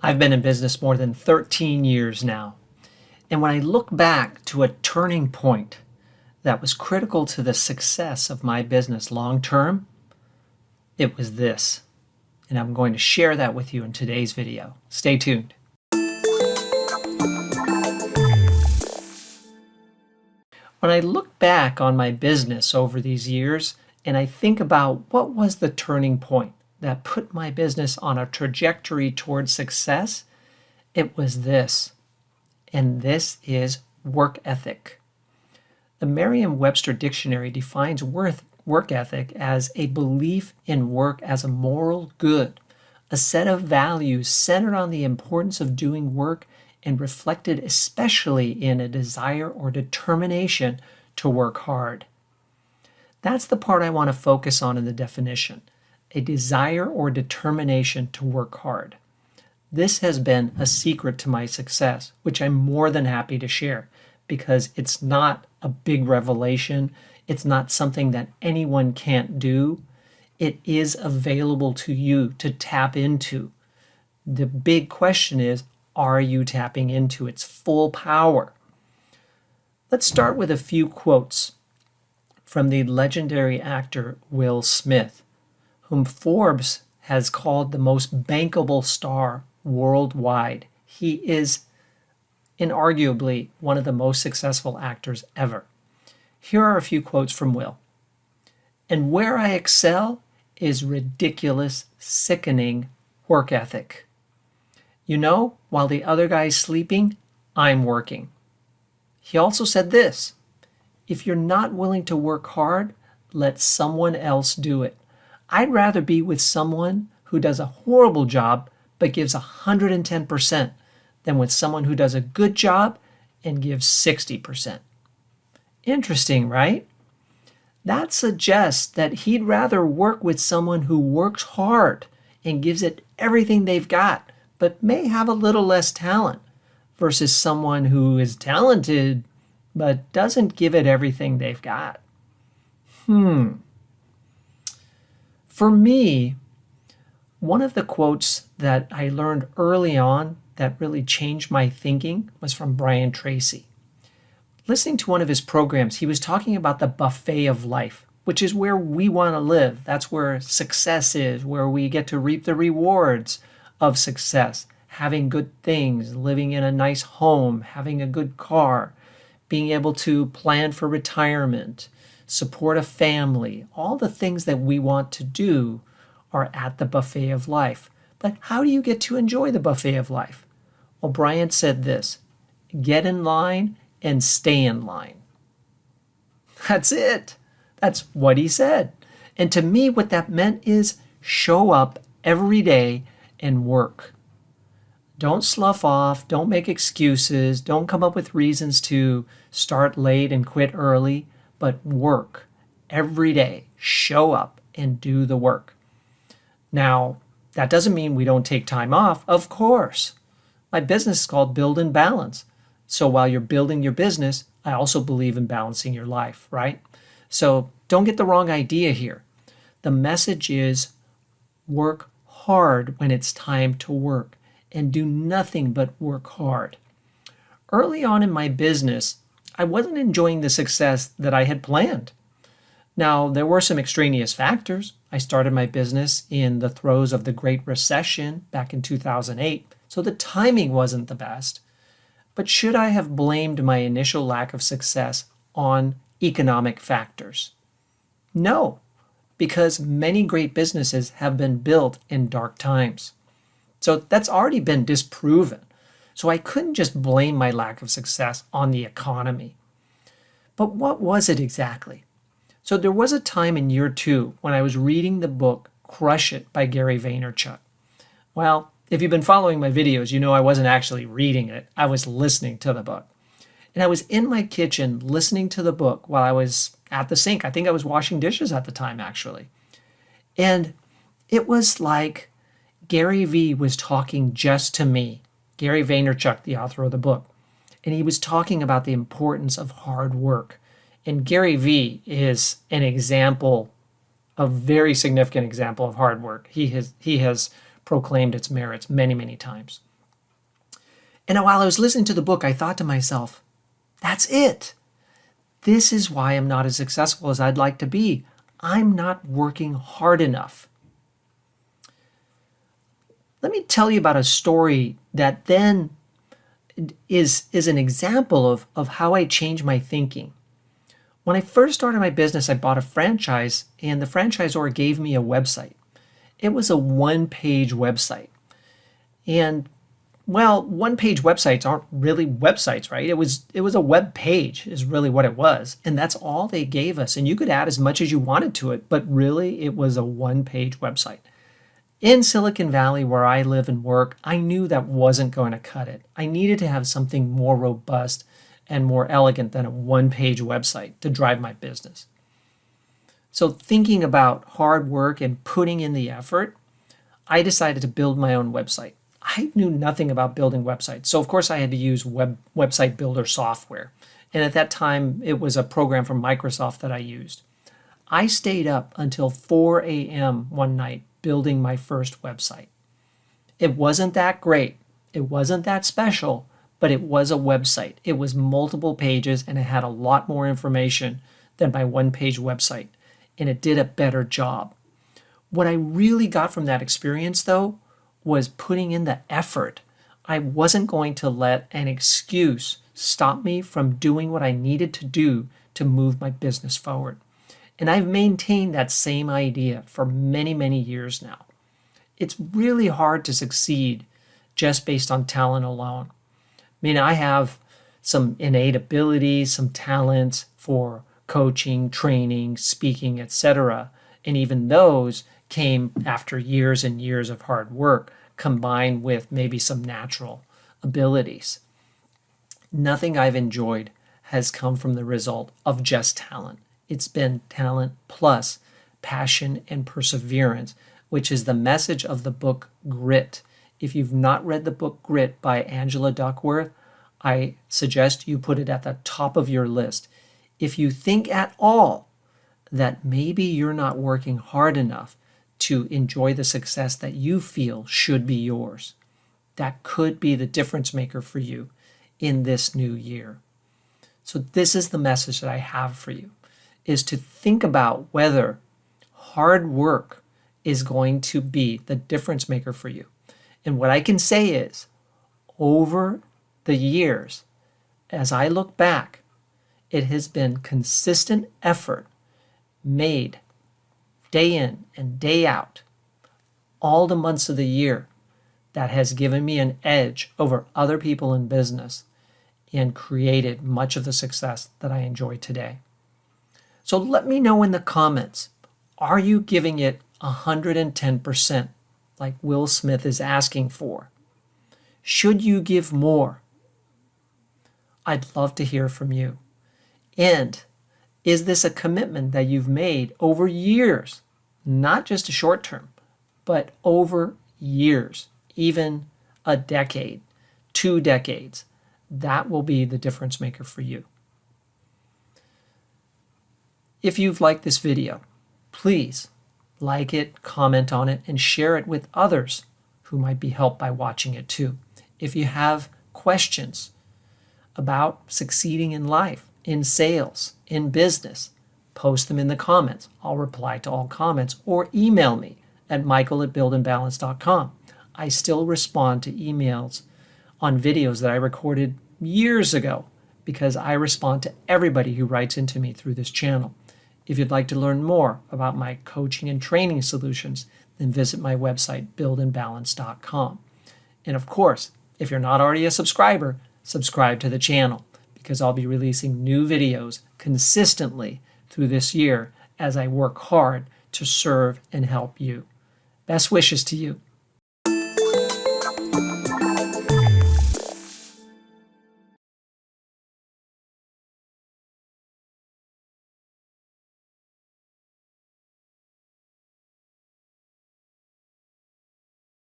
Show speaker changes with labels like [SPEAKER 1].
[SPEAKER 1] I've been in business more than 13 years now. And when I look back to a turning point that was critical to the success of my business long term, it was this. And I'm going to share that with you in today's video. Stay tuned. When I look back on my business over these years and I think about what was the turning point that put my business on a trajectory towards success, it was this. And this is work ethic. The Merriam-Webster dictionary defines work ethic as a belief in work as a moral good, a set of values centered on the importance of doing work and reflected especially in a desire or determination to work hard. That's the part I want to focus on in the definition, a desire or determination to work hard. This has been a secret to my success, which I'm more than happy to share because it's not a big revelation. It's not something that anyone can't do. It is available to you to tap into. The big question is, are you tapping into its full power? Let's start with a few quotes from the legendary actor Will Smith, whom Forbes has called the most bankable star worldwide. He is inarguably one of the most successful actors ever. Here are a few quotes from Will. "And where I excel is ridiculous, sickening work ethic. You know, while the other guy's sleeping, I'm working." He also said this, "If you're not willing to work hard, let someone else do it. I'd rather be with someone who does a horrible job but gives 110% than with someone who does a good job and gives 60%. Interesting, right? That suggests that he'd rather work with someone who works hard and gives it everything they've got, but may have a little less talent, versus someone who is talented but doesn't give it everything they've got. For me, one of the quotes that I learned early on that really changed my thinking was from Brian Tracy. Listening to one of his programs, he was talking about the buffet of life, which is where we want to live. That's where success is, where we get to reap the rewards of success, having good things, living in a nice home, having a good car, being able to plan for retirement, support a family. All the things that we want to do are at the buffet of life. But how do you get to enjoy the buffet of life? Well, Brian said this, get in line and stay in line. That's it. That's what he said. And to me, what that meant is show up every day and work. Don't slough off. Don't make excuses. Don't come up with reasons to start late and quit early, but work every day. Show up and do the work. Now, that doesn't mean we don't take time off. Of course. My business is called Build and Balance. So while you're building your business, I also believe in balancing your life, right? So don't get the wrong idea here. The message is work hard when it's time to work and do nothing but work hard. Early on in my business, I wasn't enjoying the success that I had planned. Now, there were some extraneous factors. I started my business in the throes of the Great Recession back in 2008, so the timing wasn't the best. But should I have blamed my initial lack of success on economic factors? No, because many great businesses have been built in dark times. So that's already been disproven. So I couldn't just blame my lack of success on the economy. But what was it exactly? So there was a time in year 2 when I was reading the book Crush It by Gary Vaynerchuk. Well, if you've been following my videos, you know I wasn't actually reading it. I was listening to the book. And I was in my kitchen listening to the book while I was at the sink. I think I was washing dishes at the time, actually. And it was like Gary V was talking just to me. Gary Vaynerchuk, the author of the book. And he was talking about the importance of hard work. And Gary V is an example, a very significant example of hard work. He has proclaimed its merits many, many times. And while I was listening to the book, I thought to myself, that's it. This is why I'm not as successful as I'd like to be. I'm not working hard enough. Let me tell you about a story that then is an example of how I changed my thinking. When I first started my business, I bought a franchise, and the franchisor gave me a website. It was a one-page website. And well, one-page websites aren't really websites, right? It was a web page is really what it was. And that's all they gave us. And you could add as much as you wanted to it, but really it was a one-page website. In Silicon Valley, where I live and work, I knew that wasn't going to cut it. I needed to have something more robust and more elegant than a one-page website to drive my business. So thinking about hard work and putting in the effort, I decided to build my own website. I knew nothing about building websites. So of course I had to use website builder software. And at that time, it was a program from Microsoft that I used. I stayed up until 4 a.m. one night building my first website. It wasn't that great. It wasn't that special, but it was a website. It was multiple pages and it had a lot more information than my one-page website. And it did a better job. What I really got from that experience, though, was putting in the effort. I wasn't going to let an excuse stop me from doing what I needed to do to move my business forward. And I've maintained that same idea for many, many years now. It's really hard to succeed just based on talent alone. I mean, I have some innate abilities, some talents for coaching, training, speaking, etc. And even those came after years and years of hard work, combined with maybe some natural abilities. Nothing I've enjoyed has come from the result of just talent. It's been talent plus passion and perseverance, which is the message of the book Grit. If you've not read the book Grit by Angela Duckworth, I suggest you put it at the top of your list. If you think at all that maybe you're not working hard enough to enjoy the success that you feel should be yours, that could be the difference maker for you in this new year. So this is the message that I have for you, is to think about whether hard work is going to be the difference maker for you. And what I can say is, over the years, as I look back, it has been consistent effort made day in and day out, all the months of the year, that has given me an edge over other people in business and created much of the success that I enjoy today. So let me know in the comments, are you giving it 110% like Will Smith is asking for? Should you give more? I'd love to hear from you. And is this a commitment that you've made over years, not just a short term, but over years, even a decade, 2 decades? That will be the difference maker for you. If you've liked this video, please like it, comment on it, and share it with others who might be helped by watching it too. If you have questions about succeeding in life, in sales, in business, post them in the comments. I'll reply to all comments, or email me at michael@buildandbalance.com. I still respond to emails on videos that I recorded years ago because I respond to everybody who writes into me through this channel. If you'd like to learn more about my coaching and training solutions, then visit my website, buildandbalance.com. And of course, if you're not already a subscriber, subscribe to the channel, because I'll be releasing new videos consistently through this year as I work hard to serve and help you. Best wishes to you.